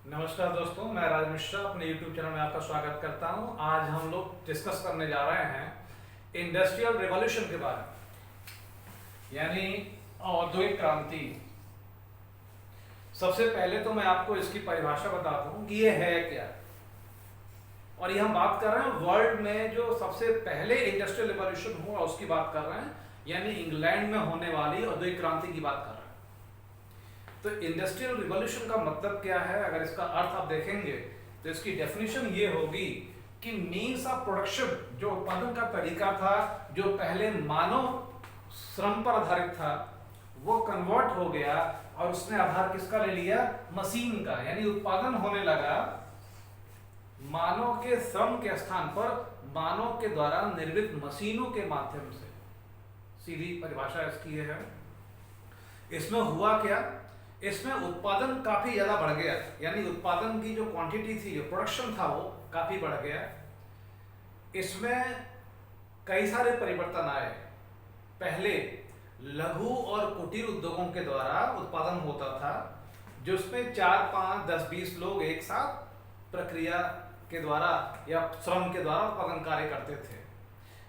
नमस्कार दोस्तों, मैं राज मिश्रा अपने YouTube चैनल में आपका स्वागत करता हूं। आज हम लोग डिस्कस करने जा रहे हैं इंडस्ट्रियल रिवॉल्यूशन के बारे में, यानी औद्योगिक क्रांति। सबसे पहले तो मैं आपको इसकी परिभाषा बताता हूं कि ये है क्या। और ये हम बात कर रहे हैं वर्ल्ड में जो सबसे पहले इंडस्ट्रियल रिवॉल्यूशन हुआ उसकी बात कर रहे हैं, यानी इंग्लैंड में होने वाली औद्योगिक क्रांति की बात कर रहे हैं। तो इंडस्ट्रियल रिवॉल्यूशन का मतलब क्या है, अगर इसका अर्थ आप देखेंगे तो इसकी डेफिनेशन ये होगी कि मीन्स ऑफ प्रोडक्शन, जो उत्पादन का तरीका था जो पहले मानव श्रम पर आधारित था, वो कन्वर्ट हो गया और उसने आधार किसका ले लिया, मशीन का। यानी उत्पादन होने लगा मानव के श्रम के स्थान पर मानव के द्वारा निर्मित मशीनों के माध्यम से। सीधी परिभाषा इसकी ये है। इसमें हुआ क्या, इसमें उत्पादन काफी ज्यादा बढ़ गया, यानी उत्पादन की जो क्वांटिटी थी, जो प्रोडक्शन था, वो काफी बढ़ गया। इसमें कई सारे परिवर्तन आए। पहले लघु और कुटीर उद्योगों के द्वारा उत्पादन होता था, जिसमें 4, 5, 10, 20 लोग एक साथ प्रक्रिया के द्वारा या श्रम के द्वारा उत्पादन कार्य करते थे।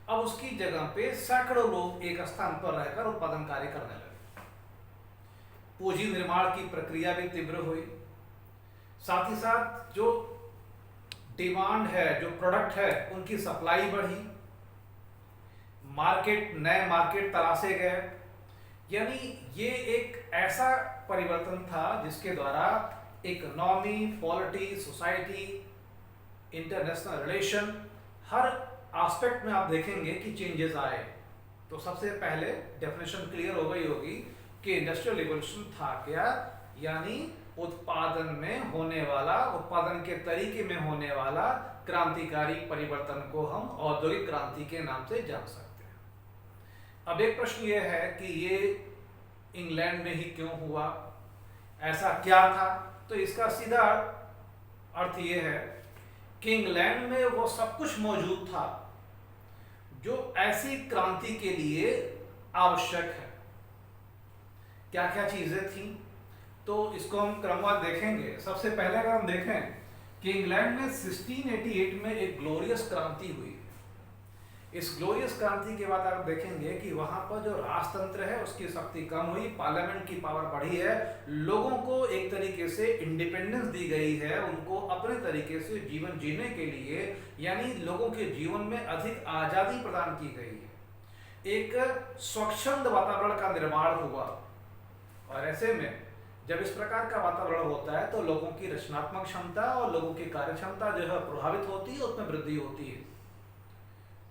अब उसकी जगह पे सैकड़ों लोग एक स्थान पर रहकर उत्पादन कार्य करने लगे। पूंजी निर्माण की प्रक्रिया भी तीव्र हुई। साथ ही साथ जो डिमांड है, जो प्रोडक्ट है, उनकी सप्लाई बढ़ी। नए मार्केट तलाशे गए। यानी ये एक ऐसा परिवर्तन था जिसके द्वारा economy, polity, society, international relation, हर एस्पेक्ट में आप देखेंगे कि चेंजेस आए। तो सबसे पहले डेफिनेशन क्लियर हो गई होगी कि इंडस्ट्रियल रिवॉल्यूशन था क्या, यानी उत्पादन में होने वाला, उत्पादन के तरीके में होने वाला क्रांतिकारी परिवर्तन को हम औद्योगिक क्रांति के नाम से जान सकते हैं। अब एक प्रश्न ये है कि ये इंग्लैंड में ही क्यों हुआ, ऐसा क्या था। तो इसका सीधा अर्थ ये है कि इंग्लैंड में वो सब कुछ मौजूद था जो ऐसी क्रांति के लिए आवश्यक है। क्या क्या चीजें थी, तो इसको हम क्रमवार देखेंगे। सबसे पहले अगर हम देखें कि इंग्लैंड में 1688 में एक ग्लोरियस क्रांति हुई। इस ग्लोरियस क्रांति के बाद आप देखेंगे कि वहां पर जो राजतंत्र है उसकी शक्ति कम हुई, पार्लियामेंट की पावर बढ़ी है, लोगों को एक तरीके से इंडिपेंडेंस दी गई है, उनको अपने तरीके से जीवन जीने के लिए, यानी लोगों के जीवन में अधिक आजादी प्रदान की गई है। एक स्वच्छंद वातावरण का निर्माण हुआ। और ऐसे में जब इस प्रकार का वातावरण होता है तो लोगों की रचनात्मक क्षमता और लोगों की कार्य क्षमता जो है प्रभावित होती है, उसमें वृद्धि होती है।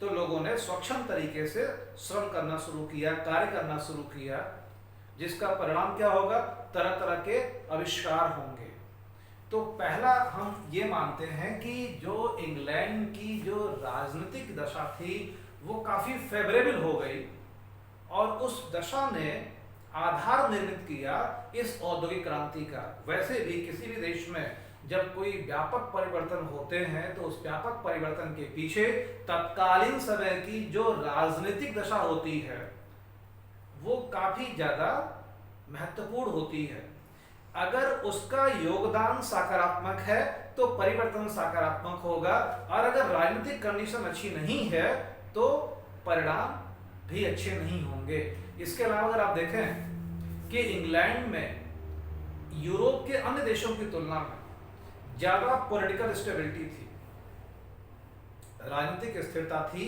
तो लोगों ने स्वच्छंद तरीके से श्रम करना शुरू किया, कार्य करना शुरू किया, जिसका परिणाम क्या होगा, तरह तरह के आविष्कार होंगे। तो पहला हम ये मानते हैं कि जो इंग्लैंड की जो राजनीतिक दशा थी वो काफी फेवरेबल हो गई और उस दशा ने आधार निर्मित किया इस औद्योगिक क्रांति का। वैसे भी किसी भी देश में जब कोई व्यापक परिवर्तन होते हैं तो उस व्यापक परिवर्तन के पीछे तत्कालीन समय की जो राजनीतिक दशा होती है वो काफी ज्यादा महत्वपूर्ण होती है। अगर उसका योगदान सकारात्मक है तो परिवर्तन सकारात्मक होगा, और अगर राजनीतिक कंडीशन अच्छी नहीं है तो परिणाम भी अच्छे नहीं होंगे। इसके अलावा अगर आप देखें कि इंग्लैंड में यूरोप के अन्य देशों की तुलना में ज्यादा पॉलिटिकल स्टेबिलिटी थी, राजनीतिक स्थिरता थी,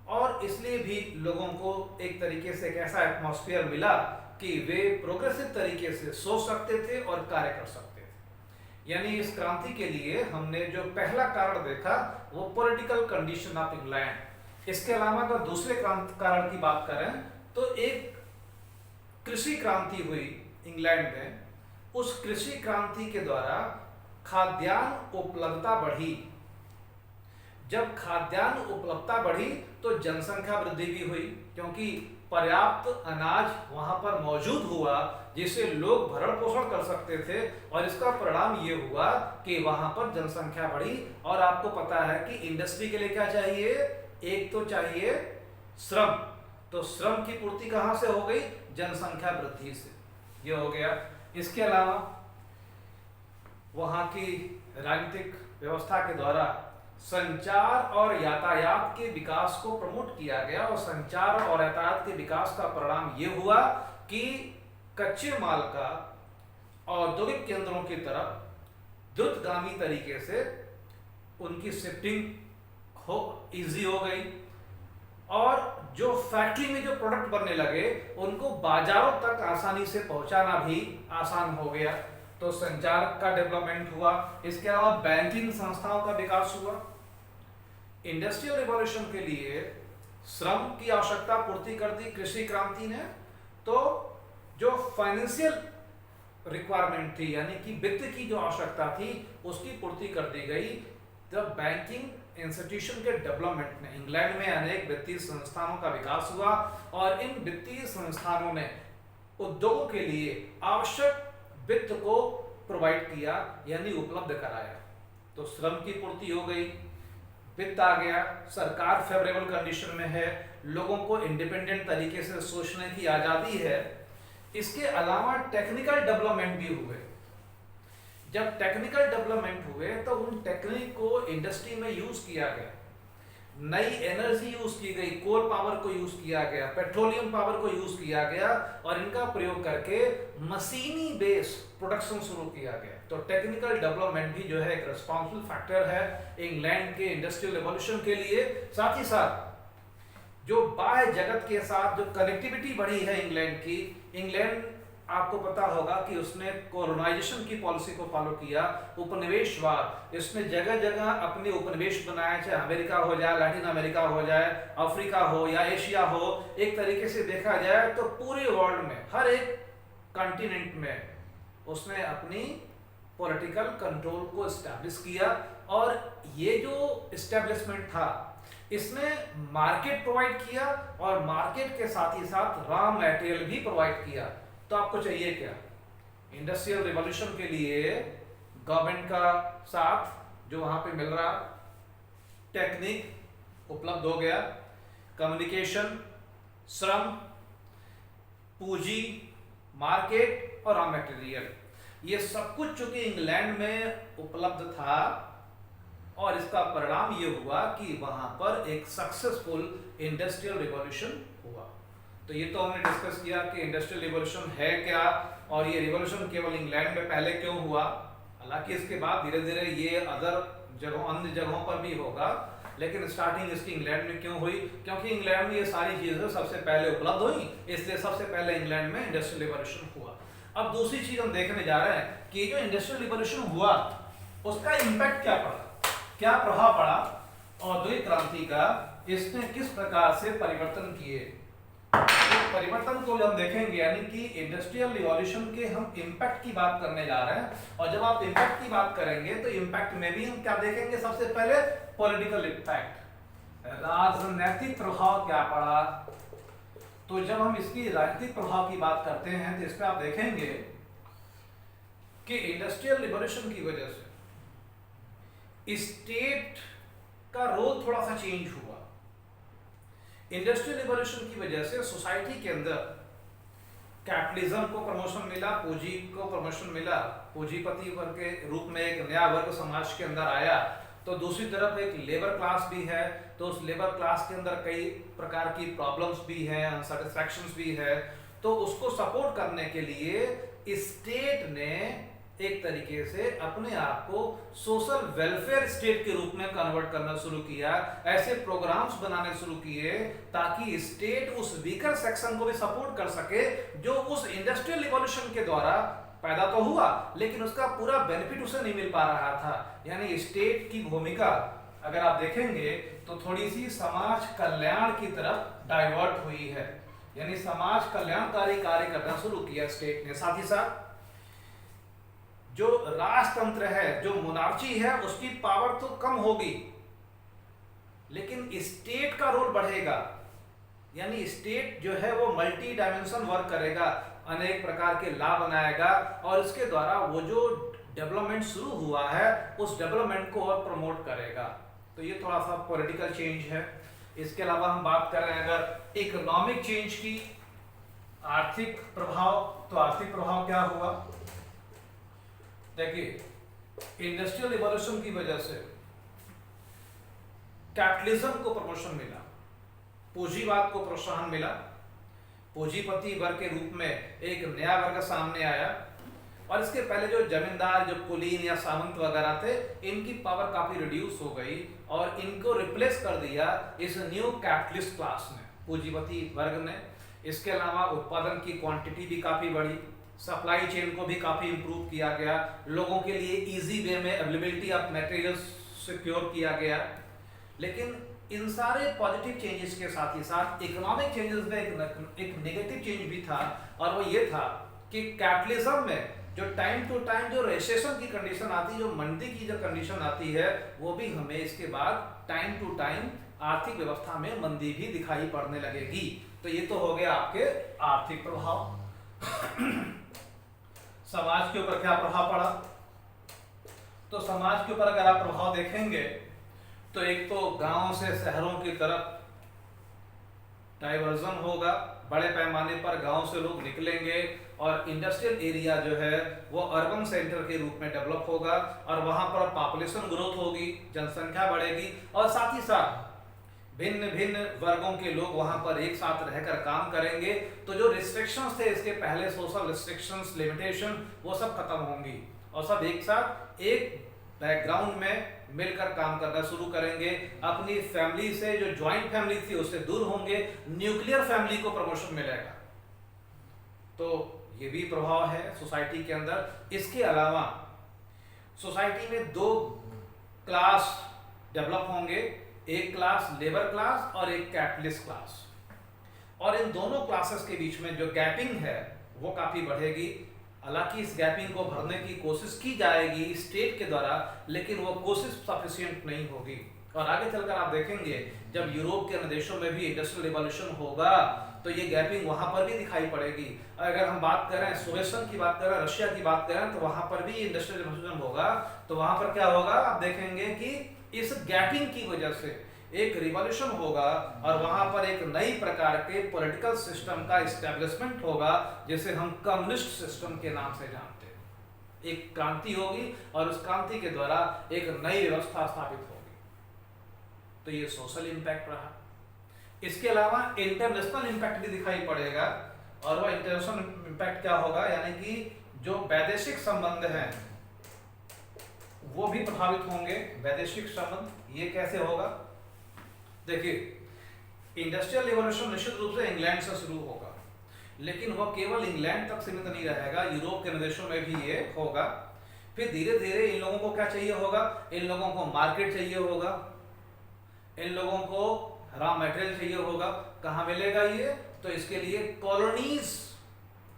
और इसलिए भी लोगों को एक तरीके से एक ऐसा एटमॉस्फेयर मिला कि वे प्रोग्रेसिव तरीके से सोच सकते थे और कार्य कर सकते थे। यानी इस क्रांति के लिए हमने जो पहला कारण देखा वो पॉलिटिकल कंडीशन ऑफ इंग्लैंड। इसके अलावा अगर दूसरे कारण की बात करें तो एक कृषि क्रांति हुई इंग्लैंड में। उस कृषि क्रांति के द्वारा खाद्यान्न उपलब्धता बढ़ी। जब खाद्यान्न उपलब्धता बढ़ी तो जनसंख्या वृद्धि भी हुई, क्योंकि पर्याप्त अनाज वहां पर मौजूद हुआ जिससे लोग भरण पोषण कर सकते थे। और इसका परिणाम ये हुआ कि वहां पर जनसंख्या बढ़ी। और आपको पता है कि इंडस्ट्री के लिए क्या चाहिए, एक तो चाहिए श्रम। तो श्रम की पूर्ति कहां से हो गई, जनसंख्या वृद्धि से। ये हो गया। इसके अलावा वहाँ की राजनीतिक व्यवस्था के द्वारा संचार और यातायात के विकास को प्रमोट किया गया, और संचार और यातायात के विकास का परिणाम ये हुआ कि कच्चे माल का औद्योगिक केंद्रों की तरफ द्रुतगामी तरीके से उनकी शिफ्टिंग हो इजी हो गई, और जो फैक्ट्री में जो प्रोडक्ट बनने लगे उनको बाजारों तक आसानी से पहुंचाना भी आसान हो गया। तो संचार का डेवलपमेंट हुआ। इसके अलावा बैंकिंग संस्थाओं का विकास हुआ। इंडस्ट्रियल रिवॉल्यूशन के लिए श्रम की आवश्यकता पूर्ति कर दी कृषि क्रांति ने। तो जो फाइनेंशियल रिक्वायरमेंट थी, यानी कि वित्त की जो आवश्यकता थी, उसकी पूर्ति कर दी गई जब बैंकिंग इंस्टीट्यूशन के डेवलपमेंट ने इंग्लैंड में अनेक वित्तीय संस्थानों का विकास हुआ, और इन वित्तीय संस्थानों ने उद्योगों के लिए आवश्यक वित्त को प्रोवाइड किया, यानी उपलब्ध कराया। तो श्रम की पूर्ति हो गई, वित्त आ गया, सरकार फेवरेबल कंडीशन में है, लोगों को इंडिपेंडेंट तरीके से सोचने की आजादी है। इसके अलावा टेक्निकल डेवलपमेंट भी हुए। जब टेक्निकल डेवलपमेंट हुए तो उन टेक्निक को इंडस्ट्री में यूज किया गया, नई एनर्जी यूज की गई, कोल पावर को यूज किया गया, पेट्रोलियम पावर को यूज किया गया, और इनका प्रयोग करके मशीनी बेस प्रोडक्शन शुरू किया गया। तो टेक्निकल डेवलपमेंट भी जो है एक रिस्पॉन्सिबल फैक्टर है इंग्लैंड के इंडस्ट्रियल रिवॉल्यूशन के लिए। साथ ही साथ जो बाह्य जगत के साथ जो कनेक्टिविटी बढ़ी है इंग्लैंड की, इंग्लैंड आपको पता होगा कि उसने कोलोनाइजेशन की पॉलिसी को फॉलो किया, उपनिवेशवाद, इसने जगह जगह अपने उपनिवेश बनाए, चाहे अमेरिका हो जाए, लैटिन अमेरिका हो जाए, अफ्रीका हो या एशिया हो। एक तरीके से देखा जाए तो पूरे वर्ल्ड में हर एक कॉन्टिनेंट में उसने अपनी पॉलिटिकल कंट्रोल को एस्टैब्लिश किया, और ये जो एस्टैब्लिशमेंट था इसने मार्केट प्रोवाइड किया, और मार्केट के साथ ही साथ रॉ मटेरियल भी प्रोवाइड किया। तो आपको चाहिए क्या? इंडस्ट्रियल रिवॉल्यूशन के लिए गवर्नमेंट का साथ जो वहां पे मिल रहा, टेक्निक उपलब्ध हो गया, कम्युनिकेशन, श्रम, पूंजी, मार्केट और रॉ मटेरियल, ये सब कुछ चूंकि इंग्लैंड में उपलब्ध था, और इसका परिणाम ये हुआ कि वहां पर एक सक्सेसफुल इंडस्ट्रियल रिवॉल्यूशन हुआ। तो ये तो हमने डिस्कस किया कि इंडस्ट्रियल रिवॉल्यूशन है क्या, और ये रिवॉल्यूशन केवल इंग्लैंड में पहले क्यों हुआ। हालांकि इसके बाद धीरे धीरे ये अन्य जगहों पर भी होगा, लेकिन स्टार्टिंग इसकी इंग्लैंड में क्यों हुई? क्योंकि इंग्लैंड में ये सारी चीजें सबसे पहले उपलब्ध हुई, इसलिए सबसे पहले इंग्लैंड में इंडस्ट्रियल रिवॉल्यूशन हुआ। अब दूसरी चीज हम देखने जा रहे हैं कि जो इंडस्ट्रियल रिवॉल्यूशन हुआ उसका इंपैक्ट क्या पड़ा, क्या प्रभाव पड़ा औद्योगिक क्रांति का, इसने किस प्रकार से परिवर्तन किए। तो परिवर्तन को जब हम देखेंगे, यानी कि इंडस्ट्रियल रिवॉल्यूशन के हम इंपैक्ट की बात करने जा रहे हैं, और जब आप इंपैक्ट की बात करेंगे तो इंपैक्ट में भी हम क्या देखेंगे? सबसे पहले पॉलिटिकल इंपैक्ट, राजनीतिक प्रभाव क्या पड़ा। तो जब हम इसकी राजनीतिक प्रभाव की बात करते हैं तो इस पर आप देखेंगे कि इंडस्ट्रियल रिवॉल्यूशन की वजह से स्टेट का रोल थोड़ा सा चेंज हुआ। इंडस्ट्रियल रिवॉल्यूशन की वजह से सोसाइटी के अंदर कैपिटलिज्म को प्रमोशन मिला, पूंजी को प्रमोशन मिला, पूंजीपति वर्ग के रूप में एक नया वर्ग समाज के अंदर आया। तो दूसरी तरफ एक लेबर क्लास भी है, तो उस लेबर क्लास के अंदर कई प्रकार की प्रॉब्लम्स भी हैं, अनसैटिस्फैक्शंस भी है। तो उसको सपोर्ट करने के लिए स्टेट ने एक तरीके से अपने आप को सोशल वेलफेयर स्टेट के रूप में कन्वर्ट करना शुरू किया, ऐसे प्रोग्राम्स बनाने शुरू किए ताकि स्टेट उस वीकर सेक्शन को भी सपोर्ट कर सके जो उस इंडस्ट्रियल रिवॉल्यूशन के द्वारा पैदा तो हुआ लेकिन उसका पूरा बेनिफिट उसे नहीं मिल पा रहा था। यानी स्टेट की भूमिका अगर आप देखेंगे तो थोड़ी सी समाज कल्याण की तरफ डाइवर्ट हुई है, यानी समाज कल्याणकारी कार्य करना शुरू किया स्टेट ने। साथ ही साथ जो राजतंत्र है, जो मोनार्ची है, उसकी पावर तो कम होगी लेकिन स्टेट का रोल बढ़ेगा, यानी स्टेट जो है वो मल्टी डायमेंशन वर्क करेगा, अनेक प्रकार के लॉ बनाएगा और इसके द्वारा वो जो डेवलपमेंट शुरू हुआ है उस डेवलपमेंट को और प्रमोट करेगा। तो ये थोड़ा सा पॉलिटिकल चेंज है। इसके अलावा हम बात कर रहे हैं अगर इकोनॉमिक चेंज की, आर्थिक प्रभाव, तो आर्थिक प्रभाव क्या हुआ? देखिए इंडस्ट्रियल रिवॉल्यूशन की वजह से कैपिटलिज्म को प्रमोशन मिला, पूंजीवाद को प्रोत्साहन मिला, पूंजीपति वर्ग के रूप में एक नया वर्ग सामने आया। और इसके पहले जो जमींदार, जो कुलीन या सामंत वगैरह थे, इनकी पावर काफी रिड्यूस हो गई और इनको रिप्लेस कर दिया इस न्यू कैपिटलिस्ट क्लास ने, पूंजीपति वर्ग ने। इसके अलावा उत्पादन की क्वांटिटी भी काफी बढ़ी, सप्लाई चेन को भी काफी इंप्रूव किया गया, लोगों के लिए इजी वे में अवेलेबिलिटी ऑफ मटेरियल्स सिक्योर किया गया। लेकिन इन सारे पॉजिटिव चेंजेस के साथ ही साथ इकोनॉमिक चेंजेस में एक नेगेटिव चेंज भी था, और वो ये था कि कैपिटलिज्म में जो टाइम टू टाइम जो रिसेशन की कंडीशन आती है, जो मंदी की जो कंडीशन आती है, वो भी हमें इसके बाद टाइम टू टाइम आर्थिक व्यवस्था में मंदी भी दिखाई पड़ने लगेगी। तो ये तो हो गया आपके आर्थिक प्रभाव। समाज के ऊपर क्या प्रभाव पड़ा? तो समाज के ऊपर अगर आप प्रभाव देखेंगे तो एक तो गांवों से शहरों की तरफ डाइवर्जन होगा, बड़े पैमाने पर गांव से लोग निकलेंगे और इंडस्ट्रियल एरिया जो है वो अर्बन सेंटर के रूप में डेवलप होगा और वहां पर पॉपुलेशन ग्रोथ होगी, जनसंख्या बढ़ेगी और साथ ही साथ भिन्न भिन्न वर्गों के लोग वहां पर एक साथ रहकर काम करेंगे। तो जो रिस्ट्रिक्शंस थे इसके पहले, सोशल रिस्ट्रिक्शंस, लिमिटेशन, वो सब खत्म होंगी और सब एक साथ एक बैकग्राउंड में मिलकर काम करना शुरू करेंगे। अपनी फैमिली से, जो ज्वाइंट फैमिली थी, उससे दूर होंगे, न्यूक्लियर फैमिली को प्रमोशन मिलेगा। तो ये भी प्रभाव है सोसाइटी के अंदर। इसके अलावा सोसाइटी में दो क्लास डेवलप होंगे, एक क्लास लेबर क्लास और एक कैपिटलिस्ट क्लास। और इन दोनों क्लासेस के बीच में जो गैपिंग है वो काफी बढ़ेगी। हालांकि इस गैपिंग को भरने की कोशिश की जाएगी स्टेट के द्वारा, लेकिन वो कोशिश सफिशिएंट नहीं होगी। और आगे चलकर आप देखेंगे जब यूरोप के अन्य देशों में भी इंडस्ट्रियल रिवॉल्यूशन होगा तो ये गैपिंग वहां पर भी दिखाई पड़ेगी। अगर हम बात करें सोवियत की बात करें, रशिया की बात करें, तो वहां पर भी इंडस्ट्रियल रिवॉल्यूशन होगा। तो वहां पर क्या होगा, आप देखेंगे कि इस गैपिंग की वजह से एक रिवॉल्यूशन होगा और वहां पर एक नई प्रकार के पॉलिटिकल सिस्टम का एस्टैब्लिशमेंट होगा, जिसे हम कम्युनिस्ट सिस्टम के नाम से जानते हैं। एक क्रांति होगी और उस क्रांति के द्वारा एक नई व्यवस्था स्थापित होगी। तो ये सोशल इंपैक्ट रहा। इसके अलावा इंटरनेशनल इंपैक्ट भी दिखाई पड़ेगा। और वह इंटरनेशनल इंपैक्ट क्या होगा, यानी कि जो वैदेशिक संबंध हैं वो भी प्रभावित होंगे। वैदेशिक संबंध ये कैसे होगा? देखिए, इंडस्ट्रियल रिवॉल्यूशन निश्चित रूप से इंग्लैंड से शुरू होगा, लेकिन वह केवल इंग्लैंड तक सीमित नहीं रहेगा, यूरोप के देशों में भी ये होगा। फिर धीरे धीरे इन लोगों को क्या चाहिए होगा, इन लोगों को मार्केट चाहिए होगा, इन लोगों को रॉ मटेरियल चाहिए होगा। कहाँ मिलेगा ये? तो इसके लिए कॉलोनीज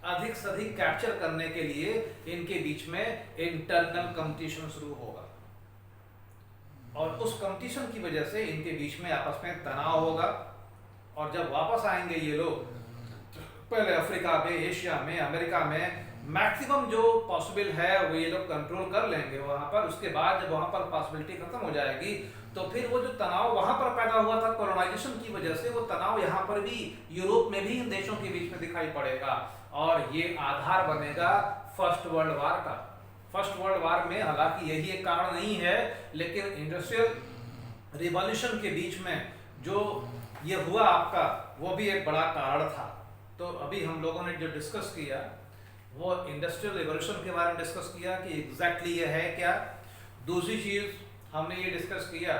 अधिक से अधिक कैप्चर करने के लिए इनके बीच में इंटरनल कंपटीशन शुरू होगा और उस कंपटीशन की वजह से इनके बीच में आपस में तनाव होगा। और जब वापस आएंगे ये लोग, पहले अफ्रीका में, एशिया में, अमेरिका में मैक्सिमम जो पॉसिबल है वो ये लोग कंट्रोल कर लेंगे वहां पर। उसके बाद जब वहां पर पॉसिबिलिटी खत्म हो जाएगी तो फिर वो जो तनाव वहां पर पैदा हुआ था कॉलोनाइजेशन की वजह से, वो तनाव यहाँ पर भी, यूरोप में भी इन देशों के बीच में दिखाई पड़ेगा और ये आधार बनेगा फर्स्ट वर्ल्ड वार का। फर्स्ट वर्ल्ड वार में हालांकि यही एक कारण नहीं है, लेकिन इंडस्ट्रियल रिवॉल्यूशन के बीच में जो ये हुआ आपका, वो भी एक बड़ा कारण था। तो अभी हम लोगों ने जो डिस्कस किया वो इंडस्ट्रियल रिवॉल्यूशन के बारे में डिस्कस किया कि एग्जैक्टली ये है क्या। दूसरी चीज हमने ये डिस्कस किया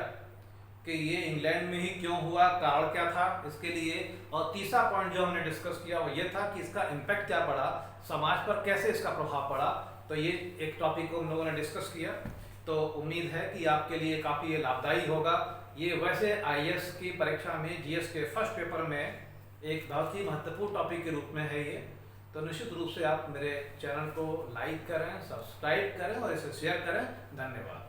कि ये इंग्लैंड में ही क्यों हुआ, कारण क्या था इसके लिए। और तीसरा पॉइंट जो हमने डिस्कस किया वो ये था कि इसका इम्पैक्ट क्या पड़ा, समाज पर कैसे इसका प्रभाव पड़ा। तो ये एक टॉपिक को हम लोगों ने डिस्कस किया। तो उम्मीद है कि आपके लिए काफ़ी ये लाभदायी होगा। ये वैसे आईएएस की परीक्षा में, जीएस के फर्स्ट पेपर में एक बहुत ही महत्वपूर्ण टॉपिक के रूप में है ये। तो निश्चित रूप से आप मेरे चैनल को लाइक करें, सब्सक्राइब करें और इसे शेयर करें। धन्यवाद।